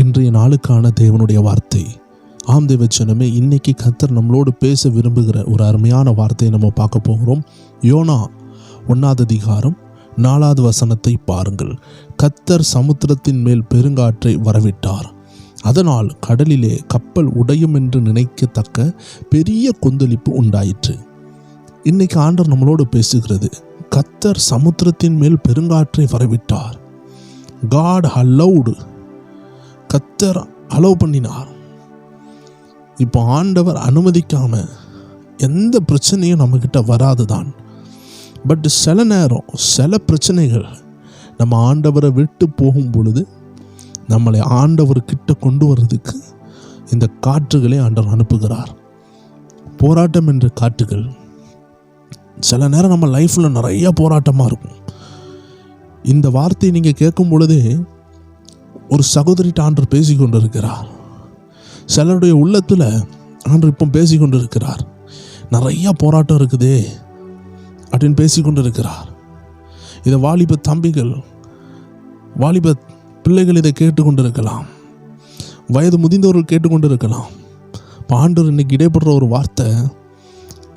இன்றைய நாளுக்கான தேவனுடைய வார்த்தை. ஆம் தேவச்சனமே, இன்னைக்கு கர்த்தர் நம்மளோடு பேச விரும்புகிற ஒரு அருமையான வார்த்தையை நம்ம பார்க்க போகிறோம். யோனா 1 அதிகாரம் 4 வசனத்தை பாருங்கள். கர்த்தர் சமுத்திரத்தின் மேல் பெருங்காற்றை வரவிட்டார், அதனால் கடலிலே கப்பல் உடையும் என்று நினைக்கத்தக்க பெரிய கொந்தளிப்பு உண்டாயிற்று. இன்னைக்கு ஆண்டவர் நம்மளோடு பேசுகிறது. கர்த்தர் சமுத்திரத்தின் மேல் பெருங்காற்றை வரவிட்டார். காட் allowed, கர்த்தர் அலோவ் பண்ணினார். இப்போ ஆண்டவர் அனுமதிக்காம எந்த பிரச்சனையும் நம்மக்கிட்ட வராதுதான். பட் சில நேரம் சில பிரச்சனைகள் நம்ம ஆண்டவரை விட்டு போகும் பொழுது நம்மளை ஆண்டவர்கிட்ட கொண்டு வர்றதுக்கு இந்த காற்றுகளை ஆண்டவர் அனுப்புகிறார். போராட்டம் என்ற காற்றுகள் சில நேரம் நம்ம லைஃப்பில் நிறைய போராட்டமாக இருக்கும். இந்த வார்த்தையை நீங்கள் கேட்கும் பொழுதே ஒரு சகோதரிட்ட ஆண்டவர் பேசி கொண்டு இருக்கிறார். சிலருடைய உள்ளத்தில் ஆண்டவர் இப்போ பேசி கொண்டு இருக்கிறார். நிறையா போராட்டம் இருக்குதே அப்படின்னு பேசி கொண்டு இருக்கிறார். இதை வாலிப தம்பிகள், வாலிப பிள்ளைகள் இதை கேட்டுக்கொண்டு இருக்கலாம். வயது முதிர்ந்தவர்கள் கேட்டுக்கொண்டு இருக்கலாம். இப்போ ஆண்டவர் இன்னைக்கு இடைப்படுற ஒரு வார்த்தை,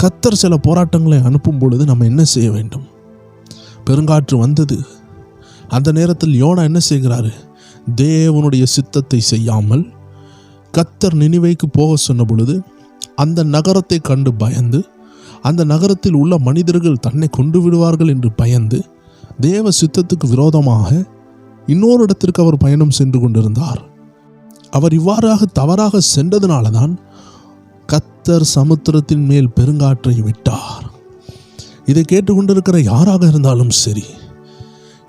கர்த்தர் சில போராட்டங்களை அனுப்பும் பொழுது நம்ம என்ன செய்ய வேண்டும்? பெருங்காற்று வந்தது. அந்த நேரத்தில் யோனா என்ன செய்கிறாரு? தேவனுடைய சித்தத்தை செய்யாமல் கர்த்தர் நினிவேக்கு போக சொன்ன பொழுது அந்த நகரத்தை கண்டு பயந்து, அந்த நகரத்தில் உள்ள மனிதர்கள் தன்னை கொண்டு விடுவார்கள் என்று பயந்து, தேவ சித்தத்துக்கு விரோதமாக இன்னொரு இடத்திற்கு அவர் பயணம் சென்று கொண்டிருந்தார். அவர் இவ்வாறாக தவறாக சென்றதுனால தான் கர்த்தர் சமுத்திரத்தின் மேல் பெருங்காற்றை விட்டார். இதை கேட்டுக்கொண்டிருக்கிற யாராக இருந்தாலும் சரி,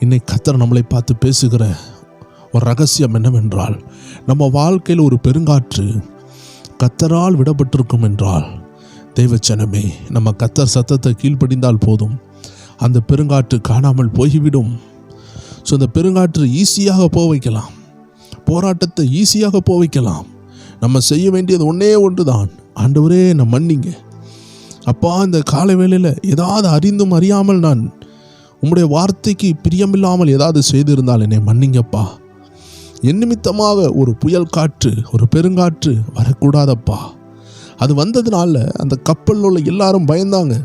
இன்னைக்கு கர்த்தர் நம்மளை பார்த்து பேசுகிற ஒரு ரகசியம் என்னவென்றால், நம்ம வாழ்க்கையில் ஒரு பெருங்காற்று கர்த்தரால் விடப்பட்டிருக்கும் என்றால், தெய்வச்சனமே, நம்ம கர்த்தர் சத்தத்தை கீழ்ப்படிந்தால் போதும், அந்த பெருங்காற்று காணாமல் போய்விடும். ஸோ அந்த பெருங்காற்று ஈஸியாக போக வைக்கலாம், போராட்டத்தை ஈஸியாக போக வைக்கலாம். நம்ம செய்ய வேண்டியது ஒன்றே ஒன்று தான், ஆண்டவரே நான் மன்னிங்க அப்பா, இந்த காலை வேளையில் ஏதாவது அறிந்தும் அறியாமல் நான் உம்முடைய வார்த்தைக்கு பிரியமில்லாமல் ஏதாவது செய்திருந்தால் என்னை மன்னிங்கப்பா. என் நிமித்தமாக ஒரு புயல் காற்று, ஒரு பெருங்காற்று வரக்கூடாதப்பா. அது வந்ததுனால அந்த கப்பலில் உள்ள எல்லாரும் பயந்தாங்க.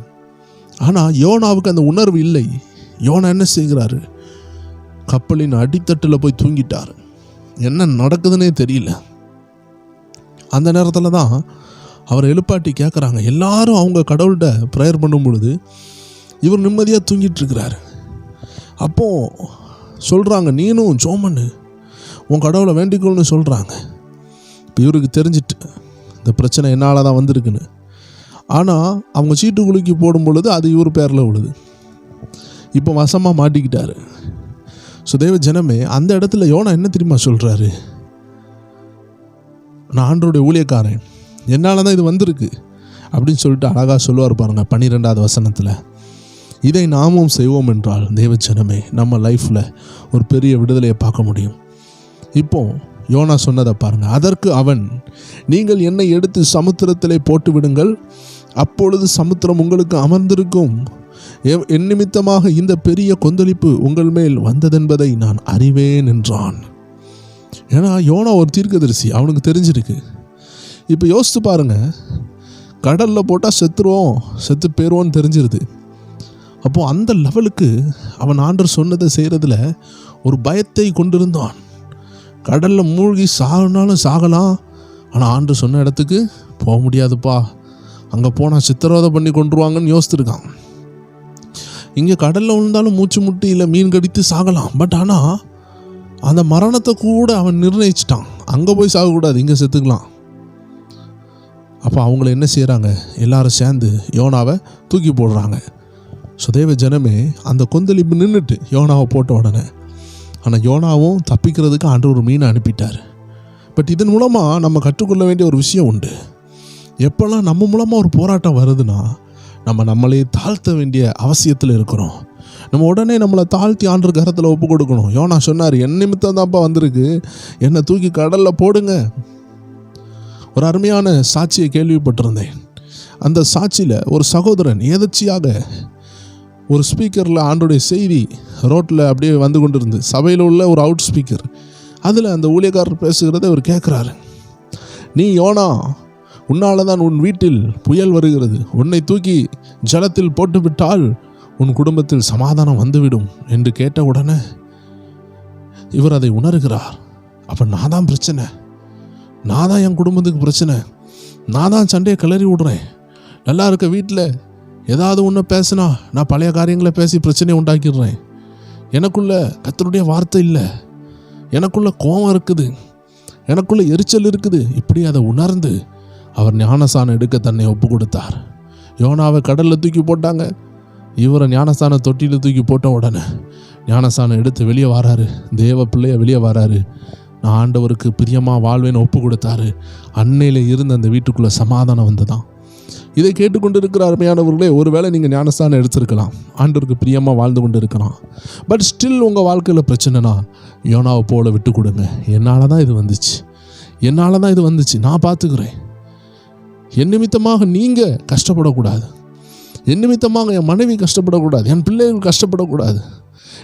ஆனால் யோனாவுக்கு அந்த உணர்வு இல்லை. யோனா என்ன செய்கிறாரு? கப்பலின் அடித்தட்டில் போய் தூங்கிட்டார். என்ன நடக்குதுன்னே தெரியல. அந்த நேரத்தில் தான் அவர் எழுப்பாட்டி கேட்குறாங்க. எல்லாரும் அவங்க கடவுள்கிட்ட ப்ரேயர் பண்ணும் பொழுது இவர் நிம்மதியாக தூங்கிட்டு இருக்கிறாரு. அப்போது சொல்கிறாங்க, நீனும் ஜோமன்னு உன் கடவுளை வேண்டிக்கொள்னு சொல்கிறாங்க. இப்போ இவருக்கு தெரிஞ்சிட்டு இந்த பிரச்சனை என்னால் தான் வந்திருக்குன்னு. ஆனால் அவங்க சீட்டு குலுக்கி போடும் பொழுது அது இவர் பேரில் விழுது. இப்போ வசமாக மாட்டிக்கிட்டாரு. ஸோ தேவ ஜனமே, அந்த இடத்துல யோனா என்ன தெரியுமா சொல்கிறாரு? நான் ஆண்டவருடைய ஊழியக்காரன், என்னால் தான் இது வந்திருக்கு அப்படின்னு சொல்லிட்டு அழகாக சொல்லுவார் பாருங்க 12வது வசனத்தில். இதை நாமும் செய்வோம் என்றால் தேவச்சனமே, நம்ம லைஃப்பில் ஒரு பெரிய விடுதலையை பார்க்க முடியும். இப்போ யோனா சொன்னதை பாருங்கள். அதற்கு அவன், நீங்கள் என்னை எடுத்து சமுத்திரத்திலே போட்டு விடுங்கள், அப்பொழுது சமுத்திரம் உங்களுக்கு அமர்ந்திருக்கும். என் நிமித்தமாக இந்த பெரிய கொந்தளிப்பு உங்கள் மேல் வந்ததென்பதை நான் அறிவேன் என்றான். ஏன்னா யோனா ஒரு தீர்க்கதரிசி, அவனுக்கு தெரிஞ்சிருக்கு. இப்போ யோசித்து பாருங்க, கடலில் போட்டால் செத்து போயிடுவோன்னு தெரிஞ்சிருது. அப்போது அந்த லெவலுக்கு அவன் ஆண்டவர் சொன்னதை செய்கிறதுல ஒரு பயத்தை கொண்டிருந்தான். கடலில் மூழ்கி சாகனாலும் சாகலாம், ஆனால் ஆண்டவர் சொன்ன இடத்துக்கு போக முடியாதுப்பா, அங்கே போனால் சித்திரவதை பண்ணி கொண்டுருவாங்கன்னு யோசித்துருக்கான். இங்கே கடலில் விழுந்தாலும் மூச்சு முட்டி இல்லை மீன் கடித்து சாகலாம். பட் ஆனால் அந்த மரணத்தை கூட அவன் நிர்ணயிச்சிட்டான். அங்கே போய் சாகக்கூடாது, இங்கே செத்துக்கலாம். அப்போ அவங்கள என்ன செய்கிறாங்க? எல்லாரும் சேர்ந்து யோனாவை தூக்கி போடுறாங்க. ஸோ தேவ ஜனமே, அந்த கொந்தளிப்பு நின்றுட்டு யோனாவை போட்ட உடனே, ஆனால் யோனாவும் தப்பிக்கிறதுக்கு ஆண்டவர் ஒரு மீனை அனுப்பிட்டார். பட் இதன் மூலமாக நம்ம கற்றுக்கொள்ள வேண்டிய ஒரு விஷயம் உண்டு. எப்போல்லாம் நம்ம மூலமாக ஒரு போராட்டம் வருதுன்னா, நம்மளே தாழ்த்த வேண்டிய அவசியத்தில் இருக்கிறோம். நம்ம உடனே நம்மளை தாழ்த்தி ஆண்டவர் கரத்தில் ஒப்பு கொடுக்கணும். யோனா சொன்னார், என் நிமித்தம் தான்ப்பா வந்திருக்கு, என்னை தூக்கி கடலில் போடுங்க. ஒரு அருமையான சாட்சியை கேள்விப்பட்டிருந்தேன். அந்த சாட்சியில் ஒரு சகோதரன் எதர்ச்சியாக ஒரு ஸ்பீக்கரில் ஆண்டோடைய செய்தி ரோட்டில் அப்படியே வந்து கொண்டு இருந்து, சபையில் உள்ள ஒரு அவுட் ஸ்பீக்கர் அதில் அந்த ஊழியக்காரர் பேசுகிறத அவர் கேட்குறாரு, நீ யோனா, உன்னால் தான் உன் வீட்டில் புயல் வருகிறது, உன்னை தூக்கி ஜலத்தில் போட்டுவிட்டால் உன் குடும்பத்தில் சமாதானம் வந்துவிடும் என்று கேட்ட உடனே இவர் அதை உணர்கிறார். அப்போ நான் தான் பிரச்சனை, நான் தான் என் குடும்பத்துக்கு பிரச்சனை, நான் தான் சண்டையை கிளறி விடுறேன். நல்லா இருக்க வீட்டில் ஏதாவது ஒன்று பேசினா நான் பழைய காரியங்களை பேசி பிரச்சனையை உண்டாக்கிடுறேன். எனக்குள்ள கர்த்தருடைய வார்த்தை இல்லை, எனக்குள்ள கோபம் இருக்குது, எனக்குள்ள எரிச்சல் இருக்குது. இப்படி அதை உணர்ந்து அவர் ஞானஸ்நானம் எடுக்க தன்னை ஒப்பு கொடுத்தார். யோனாவை கடலில் தூக்கி போட்டாங்க, இவரை ஞானஸ்நான தொட்டியில் தூக்கி போட்ட உடனே ஞானஸ்நானம் எடுத்து வெளியே வராரு, தேவ பிள்ளைய வெளியே வராரு. நான் ஆண்டவருக்கு பிரியமாக வாழ்வேன்னு ஒப்பு கொடுத்தாரு. அன்னையில் இருந்து அந்த வீட்டுக்குள்ளே சமாதானம் வந்துதான். இதை கேட்டுக்கொண்டு இருக்கிற அருமையானவர்களே, ஒருவேளை நீங்கள் ஞானஸ்தானம் எடுத்திருக்கலாம், ஆண்டவருக்கு பிரியமாக வாழ்ந்து கொண்டு இருக்கலாம். பட் ஸ்டில் உங்கள் வாழ்க்கையில் பிரச்சனைனா யோனாவை போல விட்டு கொடுங்க. என்னால் தான் இது வந்துச்சு, என்னால் தான் இது வந்துச்சு, நான் பார்த்துக்கிறேன். என் நிமித்தமாக நீங்கள் கஷ்டப்படக்கூடாது, என் நிமித்தமாக என் மனைவி கஷ்டப்படக்கூடாது, என் பிள்ளைகள் கஷ்டப்படக்கூடாது,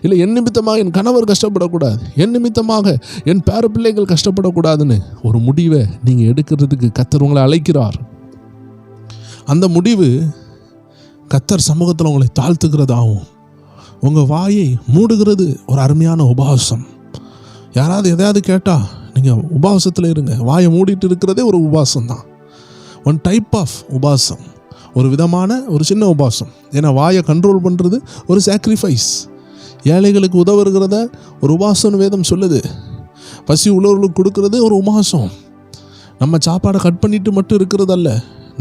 இல்லை என் நிமித்தமாக என் கணவர் கஷ்டப்படக்கூடாது, என் நிமித்தமாக என் பேர பிள்ளைகள் கஷ்டப்படக்கூடாதுன்னு ஒரு முடிவை நீங்கள் எடுக்கிறதுக்கு கர்த்தர் உங்களை அழைக்கிறார். அந்த முடிவு கர்த்தர் சமூகத்தில் உங்களை தாழ்த்துகிறதாகவும் உங்கள் வாயை மூடுகிறது ஒரு அருமையான உபவாசம். யாராவது எதையாவது கேட்டால் நீங்கள் உபவாசத்தில் இருங்க. வாயை மூடிட்டு இருக்கிறதே ஒரு உபவாசம் தான். ஒன் டைப் ஆஃப் உபவாசம், ஒரு விதமான ஒரு சின்ன உபவாசம். ஏன்னா வாயை கண்ட்ரோல் பண்ணுறது ஒரு சாக்ரிஃபைஸ். ஏழைகளுக்கு உதவுகிறத ஒரு உபவாசம்னு வேதம் சொல்லுது. பசி உள்ளவர்களுக்கு கொடுக்கறது ஒரு உபவாசம். நம்ம சாப்பாடை கட் பண்ணிட்டு மட்டும் இருக்கிறது அல்ல,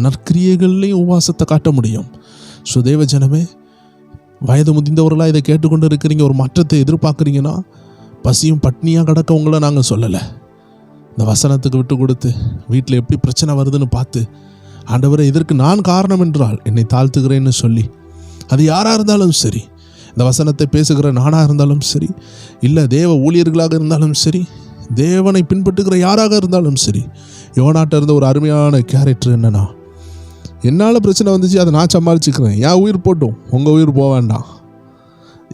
நற்கிரியைகள்லையும் உபவாசத்தை காட்ட முடியும். ஸோ தேவ ஜனமே, வயது முதிர்ந்தவர்களாக இதை கேட்டுக்கொண்டு இருக்கிறீங்க, ஒரு மாற்றத்தை எதிர்பார்க்குறீங்கன்னா பசியும் பட்னியாக கிடக்கவங்கள நாங்கள் சொல்லலை. இந்த வசனத்துக்கு விட்டு கொடுத்து வீட்டில் எப்படி பிரச்சனை வருதுன்னு பார்த்து, ஆண்டவரே இதற்கு நான் காரணம் என்றால் என்னை தாழ்த்துகிறேன்னு சொல்லி, அது யாராக இருந்தாலும் சரி, இந்த வசனத்தை பேசுகிற நானாக இருந்தாலும் சரி, இல்லை தேவ ஊழியர்களாக இருந்தாலும் சரி, தேவனை பின்பற்றுகிற யாராக இருந்தாலும் சரி, யோனாட்ட இருந்த ஒரு அருமையான கேரக்டர் என்னன்னா, என்னால் பிரச்சனை வந்துச்சு, அதை நான் சமாளிச்சுக்கிறேன், என் உயிர் போட்டும், உங்கள் உயிர் போக வேண்டாம்.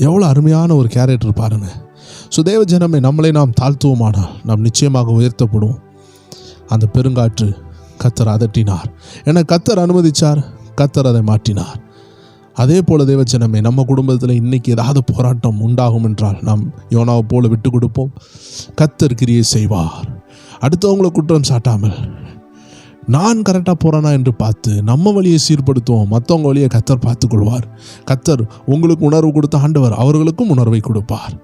எவ்வளோ அருமையான ஒரு கேரக்டர் பாருங்கள். ஸோ தேவ ஜனமே, நம்மளை நாம் தாழ்த்துவோமானால் நாம் நிச்சயமாக உயர்த்தப்படுவோம். அந்த பெருங்காற்று கர்த்தர் அதட்டினார், என கர்த்தர் அனுமதித்தார், கர்த்தர் அதை மாற்றினார். அதே போல் தேவ ஜனமே, நம்ம குடும்பத்தில் இன்றைக்கி ஏதாவது போராட்டம் உண்டாகும் என்றால் நாம் யோனாவை போல விட்டு கொடுப்போம். கர்த்தர் கிரியை செய்வார். அடுத்தவங்களை குற்றம் சாட்டாமல் நான் கரெக்டாக போகிறேனா என்று பார்த்து நம்ம வழியை சீர்படுத்துவோம். மற்றவங்க வழியை கர்த்தர் பார்த்துக்கொள்வார். கர்த்தர் உங்களுக்கு உணர்வு கொடுத்த ஆண்டவர் அவர்களுக்கும் உணர்வை கொடுப்பார்.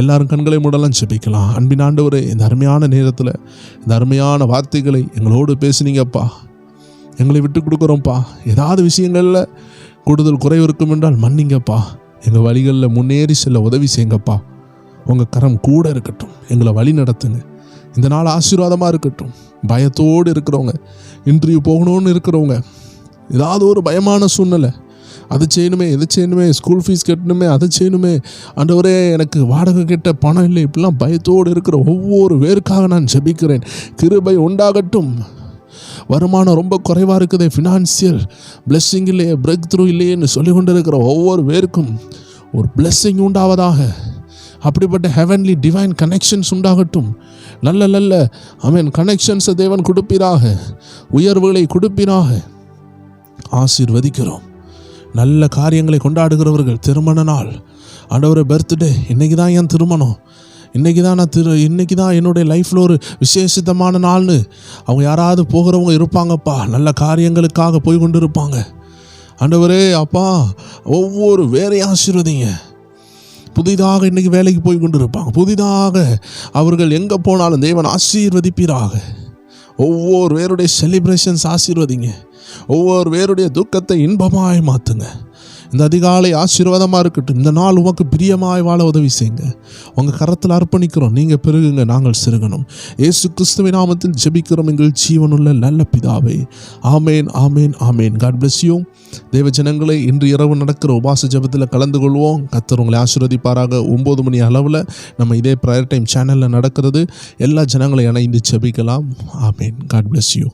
எல்லாரும் கண்களை மூடலாம், ஜெபிக்கலாம். அன்பின் ஆண்டவரே, இந்த அருமையான நேரத்தில் இந்த அருமையான வார்த்தைகளை எங்களோடு பேசுனீங்கப்பா. எங்களை விட்டு கொடுக்குறோம்ப்பா. ஏதாவது விஷயங்களில் கூடுதல் குறைவு இருக்கும் என்றால் மன்னிங்கப்பா. எங்கள் வழிகளில் முன்னேறி செல்ல உதவி செய்யுங்கப்பா. உங்கள் கரம் கூட இருக்கட்டும், எங்களை வழி நடத்துங்க. இந்த நாள் ஆசீர்வாதமாக இருக்கட்டும். பயத்தோடு இருக்கிறவங்க, இன்டர்வியூ போகணும்னு இருக்கிறவங்க, ஏதாவது ஒரு பயமான சூழ்நிலை, அது செய்யணுமே, எது செய்யணுமே, ஸ்கூல் ஃபீஸ் கட்டணுமே, அதை செய்யணுமே, ஆண்டவரே எனக்கு வாடகை கட்ட பணம் இல்லை, இப்படிலாம் பயத்தோடு இருக்கிற ஒவ்வொரு பேருக்காக நான் ஜெபிக்கிறேன். கிருபை உண்டாகட்டும். வருமானம் ரொம்ப குறைவாக இருக்குது, ஃபினான்சியல் பிளெஸ்ஸிங் இல்லையே, பிரேக் த்ரூ இல்லையேன்னு சொல்லி கொண்டு இருக்கிற ஒவ்வொரு பேருக்கும் ஒரு பிளெஸ்ஸிங் உண்டாவதாக. அப்படிப்பட்ட ஹெவன்லி டிவைன் கனெக்ஷன்ஸ் உண்டாகட்டும். நல்ல நல்ல கனெக்ஷன்ஸை தேவன் கொடுப்பீராக, உயர்வுகளை கொடுப்பீராக. ஆசீர்வதிக்கிறோம். நல்ல காரியங்களை கொண்டாடுகிறவர்கள், திருமண நாள், ஆண்டவரே பர்த்டே, இன்றைக்கி தான் என் திருமணம், இன்றைக்கி தான் நான் இன்றைக்கி தான் என்னுடைய லைஃப்பில் ஒரு விசேஷித்தமான நாள்னு அவங்க யாராவது போகிறவங்க இருப்பாங்கப்பா. நல்ல காரியங்களுக்காக போய் கொண்டு இருப்பாங்க. ஆண்டவரே அப்பா, ஒவ்வொரு வேறையும் ஆசீர்வதிங்க. புதிதாக இன்றைக்கி வேலைக்கு போய் கொண்டு இருப்பாங்க, புதிதாக அவர்கள் எங்கே போனாலும் தேவன் ஆசீர்வதிப்பீராக. ஒவ்வொரு பேருடைய செலிப்ரேஷன்ஸ் ஆசீர்வதிங்க. ஒவ்வொரு பேருடைய துக்கத்தை இன்பமாய் மாற்றுங்க. இந்த அதிகாலை ஆசீர்வாதமாக இருக்கட்டும். இந்த நாள் உமக்கு பிரியமாய் வாழ உதவி செய்யுங்க. உங்கள் கரத்தில் அர்ப்பணிக்கிறோம். நீங்கள் பெருகுங்க, நாங்கள் சிறுகணும். இயேசு கிறிஸ்துவின் நாமத்தில் ஜெபிக்கிறோம் எங்கள் ஜீவனுள்ள நல்ல பிதாவே. ஆமேன், ஆமேன், ஆமேன். God bless you. தேவ ஜனங்களை, இன்று இரவு நடக்கிற உபாச ஜெபத்தில் கலந்து கொள்வோம். கர்த்தர் உங்களை ஆசீர்வதிப்பாராக. 9 மணி அளவில் நம்ம இதே ப்ரேயர் டைம் சேனலில் நடக்கிறது. எல்லா ஜனங்களை இணைந்து ஜெபிக்கலாம். ஆமேன். God bless you.